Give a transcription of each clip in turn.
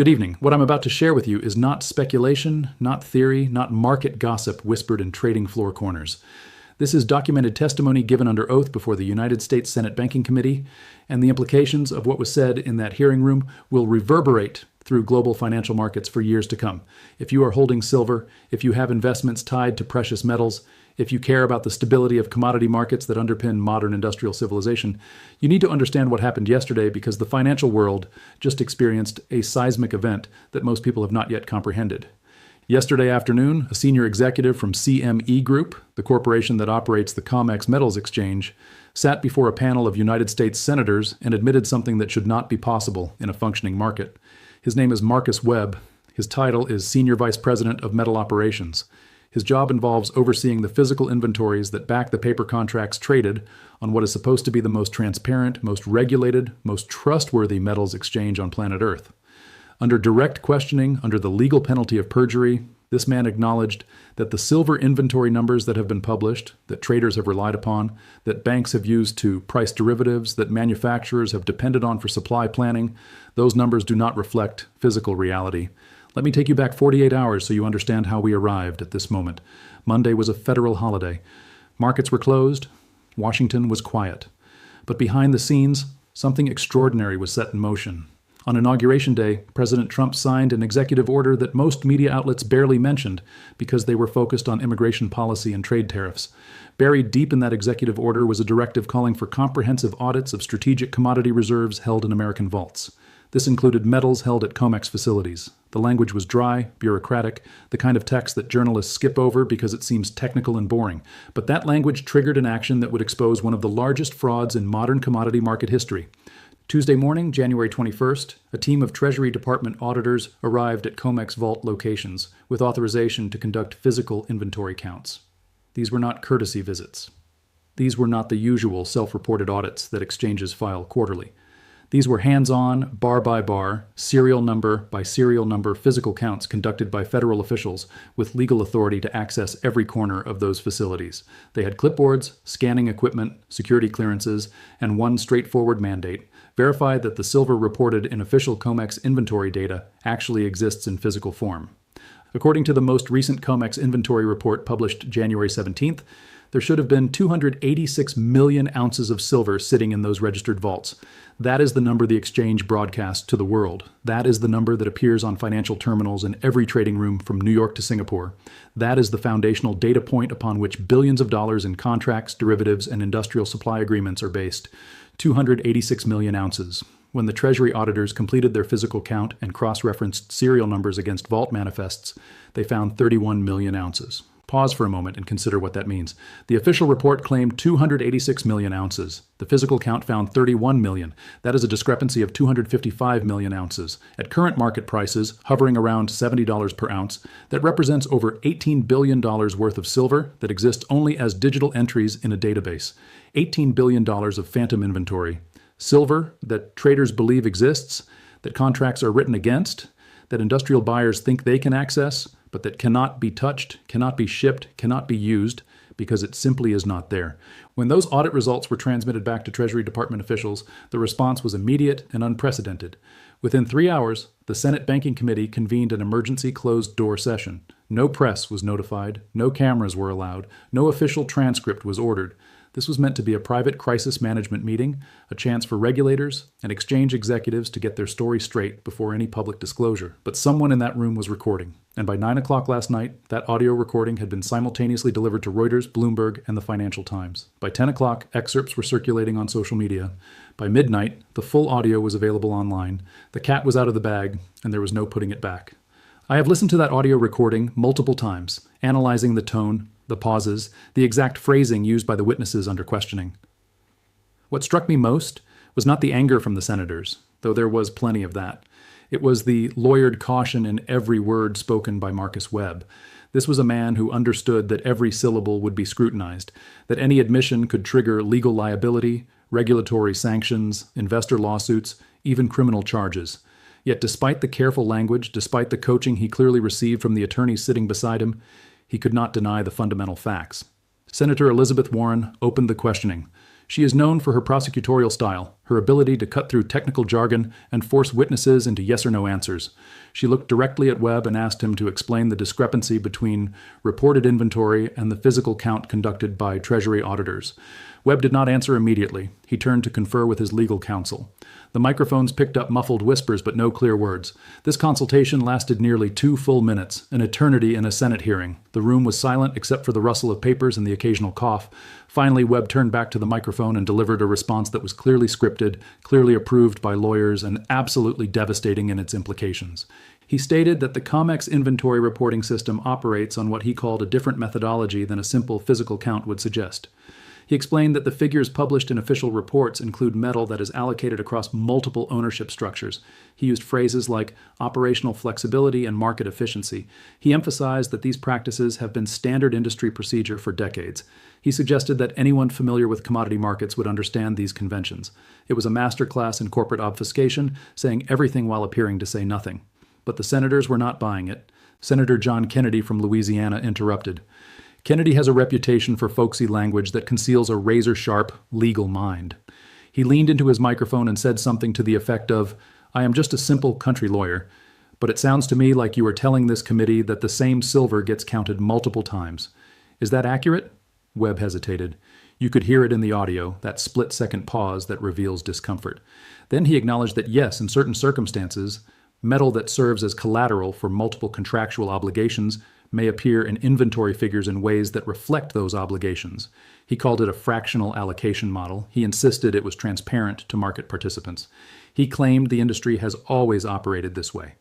Good evening. What I'm about to share with you is not speculation, not theory, not market gossip whispered in trading floor corners. This is documented testimony given under oath before the United States Senate Banking Committee, and the implications of what was said in that hearing room will reverberate through global financial markets for years to come. If you are holding silver, if you have investments tied to precious metals, if you care about the stability of commodity markets that underpin modern industrial civilization, you need to understand what happened yesterday because the financial world just experienced a seismic event that most people have not yet comprehended. Yesterday afternoon, a senior executive from CME Group, the corporation that operates the COMEX metals exchange, sat before a panel of United States senators and admitted something that should not be possible in a functioning market. His name is Marcus Webb. His title is Senior Vice President of Metal Operations. His job involves overseeing the physical inventories that back the paper contracts traded on what is supposed to be the most transparent, most regulated, most trustworthy metals exchange on planet Earth. Under direct questioning, under the legal penalty of perjury, this man acknowledged that the silver inventory numbers that have been published, that traders have relied upon, that banks have used to price derivatives, that manufacturers have depended on for supply planning, those numbers do not reflect physical reality. Let me take you back 48 hours so you understand how we arrived at this moment. Monday was a federal holiday. Markets were closed. Washington was quiet. But behind the scenes, something extraordinary was set in motion. On Inauguration Day, President Trump signed an executive order that most media outlets barely mentioned because they were focused on immigration policy and trade tariffs. Buried deep in that executive order was a directive calling for comprehensive audits of strategic commodity reserves held in American vaults. This included metals held at COMEX facilities. The language was dry, bureaucratic, the kind of text that journalists skip over because it seems technical and boring. But that language triggered an action that would expose one of the largest frauds in modern commodity market history. Tuesday morning, January 21st, a team of Treasury Department auditors arrived at COMEX vault locations with authorization to conduct physical inventory counts. These were not courtesy visits. These were not the usual self-reported audits that exchanges file quarterly. These were hands-on, bar-by-bar, serial number by serial number physical counts conducted by federal officials with legal authority to access every corner of those facilities. They had clipboards, scanning equipment, security clearances, and one straightforward mandate: verify that the silver reported in official COMEX inventory data actually exists in physical form. According to the most recent COMEX inventory report published January 17th, there should have been 286 million ounces of silver sitting in those registered vaults. That is the number the exchange broadcasts to the world. That is the number that appears on financial terminals in every trading room from New York to Singapore. That is the foundational data point upon which billions of dollars in contracts, derivatives, and industrial supply agreements are based. 286 million ounces. When the Treasury auditors completed their physical count and cross-referenced serial numbers against vault manifests, they found 31 million ounces. Pause for a moment and consider what that means. The official report claimed 286 million ounces. The physical count found 31 million. That is a discrepancy of 255 million ounces. At current market prices, hovering around $70 per ounce, that represents over $18 billion worth of silver that exists only as digital entries in a database. $18 billion of phantom inventory. Silver that traders believe exists, that contracts are written against, that industrial buyers think they can access, but that cannot be touched, cannot be shipped, cannot be used, because it simply is not there. When those audit results were transmitted back to Treasury Department officials, the response was immediate and unprecedented. Within 3 hours, the Senate Banking Committee convened an emergency closed-door session. No press was notified, no cameras were allowed, no official transcript was ordered. This was meant to be a private crisis management meeting, a chance for regulators and exchange executives to get their story straight before any public disclosure. But someone in that room was recording, and by 9 o'clock last night, that audio recording had been simultaneously delivered to Reuters, Bloomberg, and the Financial Times. By 10 o'clock, excerpts were circulating on social media. By midnight, the full audio was available online. The cat was out of the bag, and there was no putting it back. I have listened to that audio recording multiple times, analyzing the tone, the pauses, the exact phrasing used by the witnesses under questioning. What struck me most was not the anger from the senators, though there was plenty of that. It was the lawyered caution in every word spoken by Marcus Webb. This was a man who understood that every syllable would be scrutinized, that any admission could trigger legal liability, regulatory sanctions, investor lawsuits, even criminal charges. Yet despite the careful language, despite the coaching he clearly received from the attorneys sitting beside him, he could not deny the fundamental facts. Senator Elizabeth Warren opened the questioning. She is known for her prosecutorial style, her ability to cut through technical jargon and force witnesses into yes or no answers. She looked directly at Webb and asked him to explain the discrepancy between reported inventory and the physical count conducted by Treasury auditors. Webb did not answer immediately. He turned to confer with his legal counsel. The microphones picked up muffled whispers but no clear words. This consultation lasted nearly 2 full minutes, an eternity in a Senate hearing. The room was silent except for the rustle of papers and the occasional cough. Finally, Webb turned back to the microphone and delivered a response that was clearly scripted, clearly approved by lawyers, and absolutely devastating in its implications. He stated that the COMEX inventory reporting system operates on what he called a different methodology than a simple physical count would suggest. He explained that the figures published in official reports include metal that is allocated across multiple ownership structures. He used phrases like operational flexibility and market efficiency. He emphasized that these practices have been standard industry procedure for decades. He suggested that anyone familiar with commodity markets would understand these conventions. It was a masterclass in corporate obfuscation, saying everything while appearing to say nothing. But the senators were not buying it. Senator John Kennedy from Louisiana interrupted. Kennedy has a reputation for folksy language that conceals a razor-sharp legal mind. He leaned into his microphone and said something to the effect of, "I am just a simple country lawyer, but it sounds to me like you are telling this committee that the same silver gets counted multiple times. Is that accurate?" Webb hesitated. You could hear it in the audio, that split-second pause that reveals discomfort. Then he acknowledged that yes, in certain circumstances, metal that serves as collateral for multiple contractual obligations may appear in inventory figures in ways that reflect those obligations. He called it a fractional allocation model. He insisted it was transparent to market participants. He claimed the industry has always operated this way.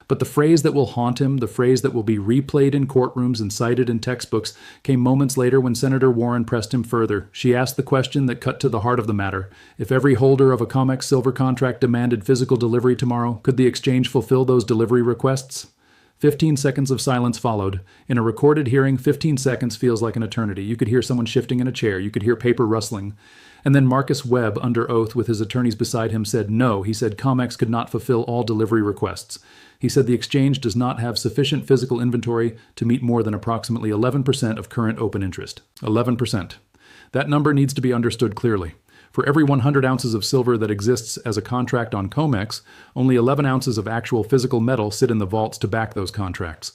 But the phrase that will haunt him, the phrase that will be replayed in courtrooms and cited in textbooks, came moments later when Senator Warren pressed him further. She asked the question that cut to the heart of the matter. If every holder of a COMEX silver contract demanded physical delivery tomorrow, could the exchange fulfill those delivery requests? 15 seconds of silence followed. In a recorded hearing, 15 seconds feels like an eternity. You could hear someone shifting in a chair. You could hear paper rustling. And then Marcus Webb, under oath with his attorneys beside him, said no. He said COMEX could not fulfill all delivery requests. He said the exchange does not have sufficient physical inventory to meet more than approximately 11% of current open interest. 11%. That number needs to be understood clearly. For every 100 ounces of silver that exists as a contract on COMEX, only 11 ounces of actual physical metal sit in the vaults to back those contracts.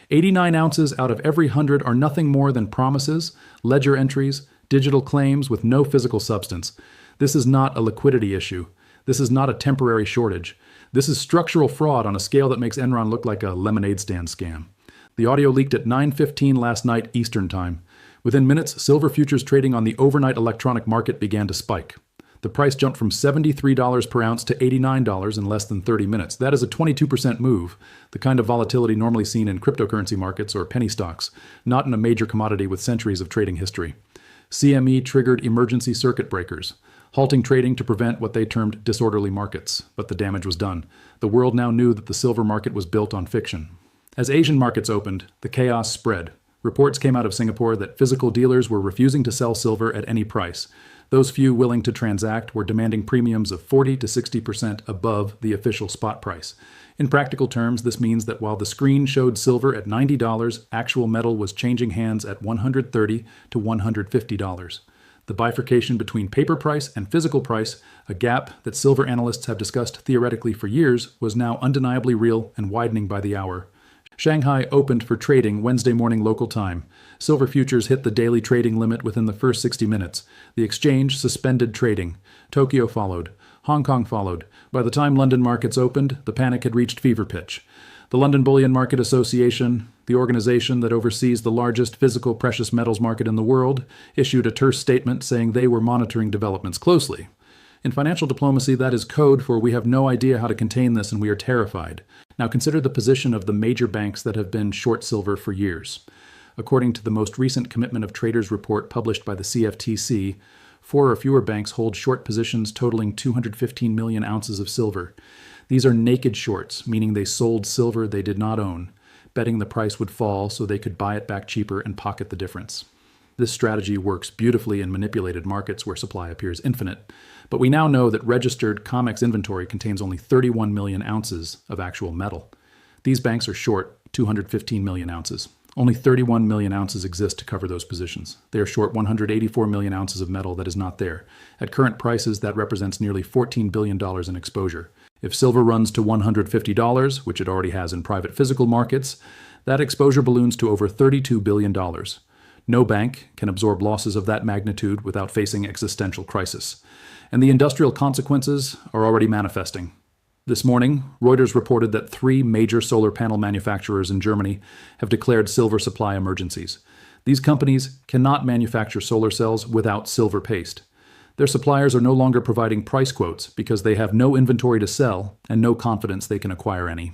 89 ounces out of every 100 are nothing more than promises, ledger entries, digital claims with no physical substance. This is not a liquidity issue. This is not a temporary shortage. This is structural fraud on a scale that makes Enron look like a lemonade stand scam. The audio leaked at 9:15 last night Eastern Time. Within minutes, silver futures trading on the overnight electronic market began to spike. The price jumped from $73 per ounce to $89 in less than 30 minutes. That is a 22% move, the kind of volatility normally seen in cryptocurrency markets or penny stocks, not in a major commodity with centuries of trading history. CME triggered emergency circuit breakers, halting trading to prevent what they termed disorderly markets, but the damage was done. The world now knew that the silver market was built on fiction. As Asian markets opened, the chaos spread. Reports came out of Singapore that physical dealers were refusing to sell silver at any price. Those few willing to transact were demanding premiums of 40 to 60% above the official spot price. In practical terms, this means that while the screen showed silver at $90, actual metal was changing hands at $130 to $150. The bifurcation between paper price and physical price, a gap that silver analysts have discussed theoretically for years, was now undeniably real and widening by the hour. Shanghai opened for trading Wednesday morning local time. Silver futures hit the daily trading limit within the first 60 minutes. The exchange suspended trading. Tokyo followed. Hong Kong followed. By the time London markets opened, the panic had reached fever pitch. The London Bullion Market Association, the organization that oversees the largest physical precious metals market in the world, issued a terse statement saying they were monitoring developments closely. In financial diplomacy, that is code for we have no idea how to contain this and we are terrified. Now consider the position of the major banks that have been short silver for years. According to the most recent Commitment of Traders report published by the CFTC, 4 or fewer banks hold short positions totaling 215 million ounces of silver. These are naked shorts, meaning they sold silver they did not own, betting the price would fall so they could buy it back cheaper and pocket the difference. This strategy works beautifully in manipulated markets where supply appears infinite, but we now know that registered COMEX inventory contains only 31 million ounces of actual metal. These banks are short 215 million ounces. Only 31 million ounces exist to cover those positions. They are short 184 million ounces of metal that is not there. At current prices, that represents nearly $14 billion in exposure. If silver runs to $150, which it already has in private physical markets, that exposure balloons to over $32 billion. No bank can absorb losses of that magnitude without facing existential crisis. And the industrial consequences are already manifesting. This morning, Reuters reported that 3 major solar panel manufacturers in Germany have declared silver supply emergencies. These companies cannot manufacture solar cells without silver paste. Their suppliers are no longer providing price quotes because they have no inventory to sell and no confidence they can acquire any.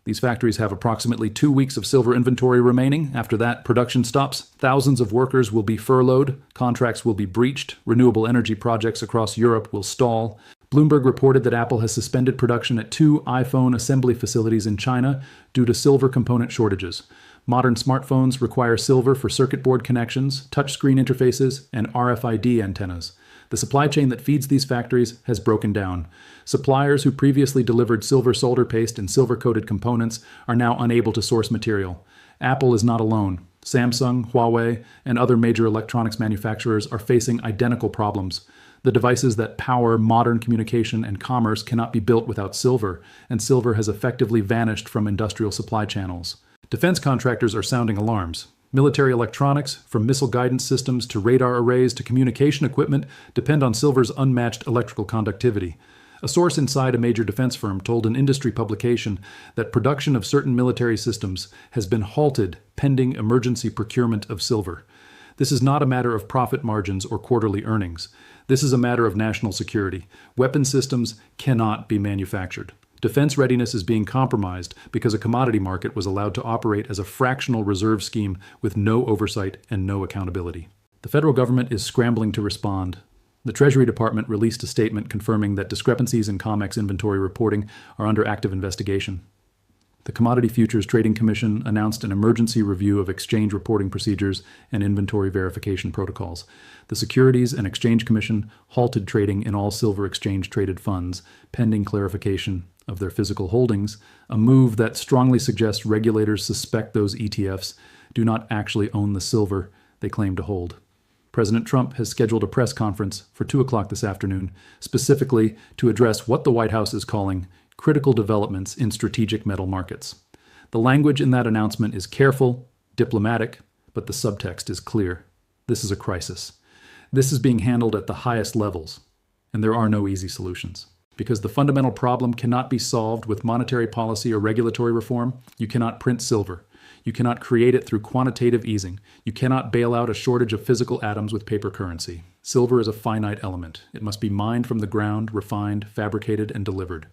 These factories have approximately 2 weeks of silver inventory remaining. After that, production stops. Thousands of workers will be furloughed, contracts will be breached, renewable energy projects across Europe will stall. Bloomberg reported that Apple has suspended production at 2 iPhone assembly facilities in China due to silver component shortages. Modern smartphones require silver for circuit board connections, touchscreen interfaces, and RFID antennas. The supply chain that feeds these factories has broken down. Suppliers who previously delivered silver solder paste and silver-coated components are now unable to source material. Apple is not alone. Samsung, Huawei, and other major electronics manufacturers are facing identical problems. The devices that power modern communication and commerce cannot be built without silver, and silver has effectively vanished from industrial supply channels. Defense contractors are sounding alarms. Military electronics, from missile guidance systems to radar arrays to communication equipment, depend on silver's unmatched electrical conductivity. A source inside a major defense firm told an industry publication that production of certain military systems has been halted pending emergency procurement of silver. This is not a matter of profit margins or quarterly earnings. This is a matter of national security. Weapon systems cannot be manufactured. Defense readiness is being compromised because a commodity market was allowed to operate as a fractional reserve scheme with no oversight and no accountability. The federal government is scrambling to respond. The Treasury Department released a statement confirming that discrepancies in COMEX inventory reporting are under active investigation. The Commodity Futures Trading Commission announced an emergency review of exchange reporting procedures and inventory verification protocols. The Securities and Exchange Commission halted trading in all silver exchange-traded funds, pending clarification of their physical holdings, a move that strongly suggests regulators suspect those ETFs do not actually own the silver they claim to hold. President Trump has scheduled a press conference for 2 o'clock this afternoon, specifically to address what the White House is calling critical developments in strategic metal markets. The language in that announcement is careful, diplomatic, but the subtext is clear. This is a crisis. This is being handled at the highest levels, and there are no easy solutions. Because the fundamental problem cannot be solved with monetary policy or regulatory reform, you cannot print silver. You cannot create it through quantitative easing. You cannot bail out a shortage of physical atoms with paper currency. Silver is a finite element. It must be mined from the ground, refined, fabricated, and delivered.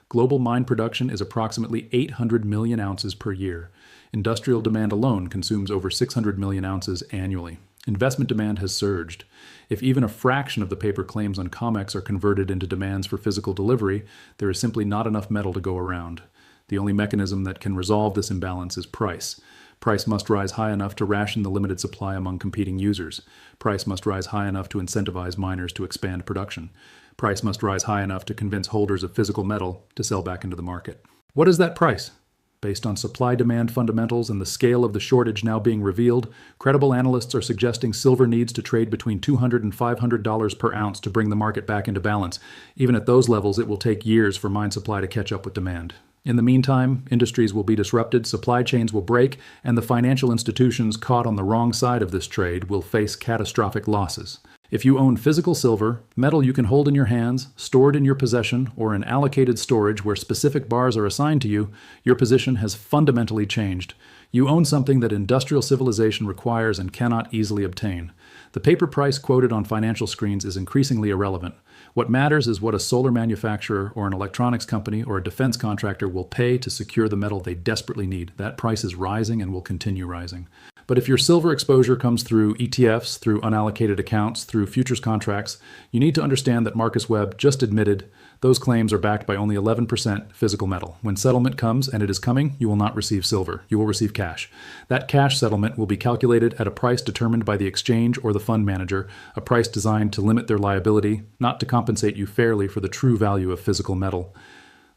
Global mine production is approximately 800 million ounces per year. Industrial demand alone consumes over 600 million ounces annually. Investment demand has surged. If even a fraction of the paper claims on COMEX are converted into demands for physical delivery, there is simply not enough metal to go around. The only mechanism that can resolve this imbalance is price. Price must rise high enough to ration the limited supply among competing users. Price must rise high enough to incentivize miners to expand production. Price must rise high enough to convince holders of physical metal to sell back into the market. What is that price? Based on supply-demand fundamentals and the scale of the shortage now being revealed, credible analysts are suggesting silver needs to trade between $200 and $500 per ounce to bring the market back into balance. Even at those levels, it will take years for mine supply to catch up with demand. In the meantime, industries will be disrupted, supply chains will break, and the financial institutions caught on the wrong side of this trade will face catastrophic losses. If you own physical silver, metal you can hold in your hands, stored in your possession, or in allocated storage where specific bars are assigned to you, your position has fundamentally changed. You own something that industrial civilization requires and cannot easily obtain. The paper price quoted on financial screens is increasingly irrelevant. What matters is what a solar manufacturer or an electronics company or a defense contractor will pay to secure the metal they desperately need. That price is rising and will continue rising. But if your silver exposure comes through ETFs, through unallocated accounts, through futures contracts, you need to understand that Marcus Webb just admitted those claims are backed by only 11% physical metal. When settlement comes, and it is coming, you will not receive silver. You will receive cash. That cash settlement will be calculated at a price determined by the exchange or the fund manager, a price designed to limit their liability, not to compensate you fairly for the true value of physical metal.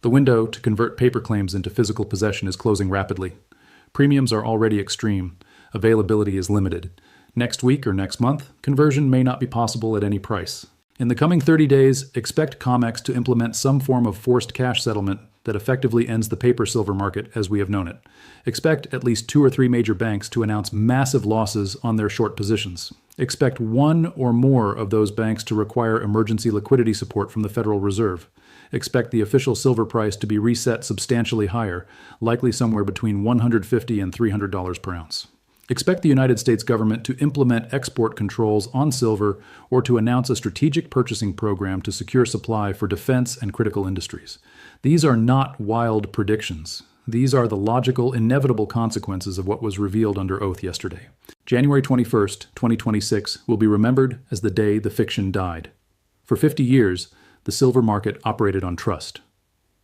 The window to convert paper claims into physical possession is closing rapidly. Premiums are already extreme. Availability is limited. Next week or next month, conversion may not be possible at any price. In the coming 30 days, expect COMEX to implement some form of forced cash settlement that effectively ends the paper silver market as we have known it. Expect at least 2 or 3 major banks to announce massive losses on their short positions. Expect one or more of those banks to require emergency liquidity support from the Federal Reserve. Expect the official silver price to be reset substantially higher, likely somewhere between $150 and $300 per ounce. Expect the United States government to implement export controls on silver or to announce a strategic purchasing program to secure supply for defense and critical industries. These are not wild predictions. These are the logical, inevitable consequences of what was revealed under oath yesterday. January 21st, 2026 will be remembered as the day the fiction died. For 50 years, the silver market operated on trust.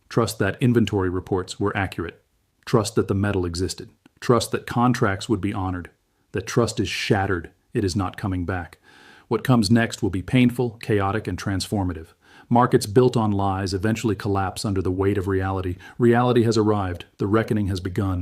Trust that inventory reports were accurate. Trust that the metal existed. Trust that contracts would be honored. That trust is shattered. It is not coming back. What comes next will be painful, chaotic, and transformative. Markets built on lies eventually collapse under the weight of reality. Reality has arrived. The reckoning has begun.